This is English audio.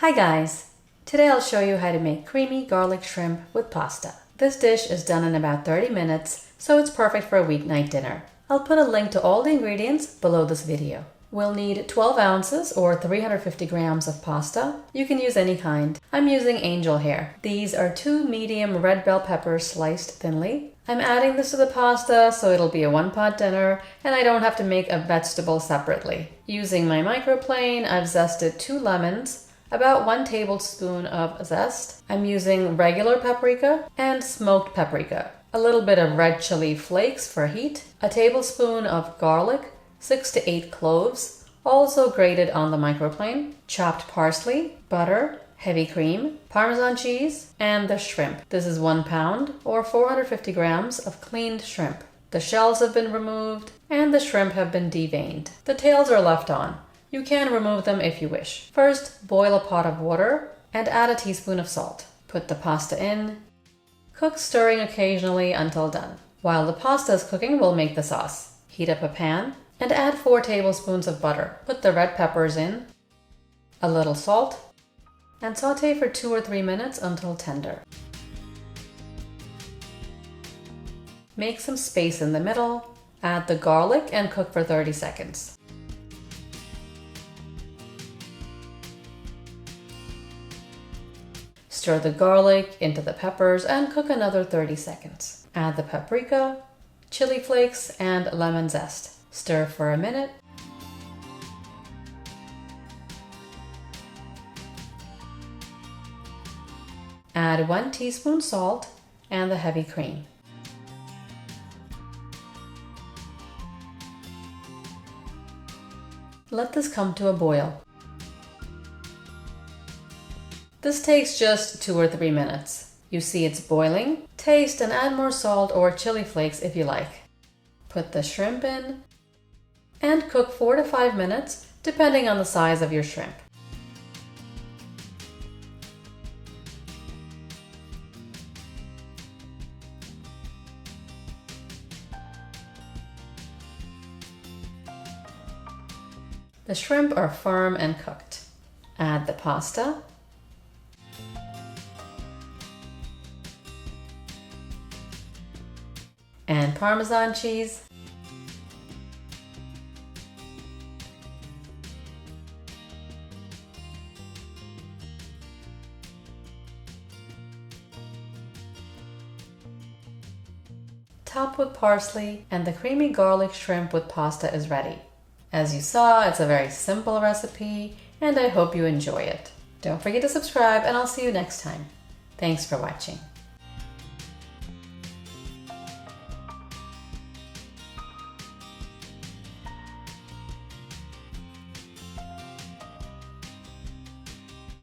Hi guys! Today I'll show you how to make creamy garlic shrimp with pasta. This dish is done in about 30 minutes, so it's perfect for a weeknight dinner. I'll put a link to all the ingredients below this video. We'll need 12 ounces or 350 grams of pasta. You can use any kind. I'm using angel hair. These are 2 medium red bell peppers sliced thinly. I'm adding this to the pasta so it'll be a one-pot dinner and I don't have to make a vegetable separately. Using my microplane, I've zested 2 lemons, about 1 tablespoon of zest. I'm using regular paprika and smoked paprika, a little bit of red chili flakes for heat, a tablespoon of garlic, 6 to 8 cloves, also grated on the microplane, chopped parsley, butter, heavy cream, Parmesan cheese, and the shrimp. This is 1 pound or 450 grams of cleaned shrimp. The shells have been removed and the shrimp have been deveined. The tails are left on. You can remove them if you wish. First, boil a pot of water and add a teaspoon of salt. Put the pasta in. Cook, stirring occasionally until done. While the pasta is cooking, we'll make the sauce. Heat up a pan and add 4 tablespoons of butter. Put the red peppers in, a little salt, and saute for 2 or 3 minutes until tender. Make some space in the middle, add the garlic and cook for 30 seconds. Stir the garlic into the peppers and cook another 30 seconds. Add the paprika, chili flakes, and lemon zest. Stir for a minute. Add 1 teaspoon salt and the heavy cream. Let this come to a boil. This takes just 2 or 3 minutes. You see it's boiling. Taste and add more salt or chili flakes if you like. Put the shrimp in and cook 4 to 5 minutes depending on the size of your shrimp. The shrimp are firm and cooked. Add the pasta. And Parmesan cheese. Top with parsley, and the creamy garlic shrimp with pasta is ready. As you saw, it's a very simple recipe, and I hope you enjoy it. Don't forget to subscribe, and I'll see you next time. Thanks for watching.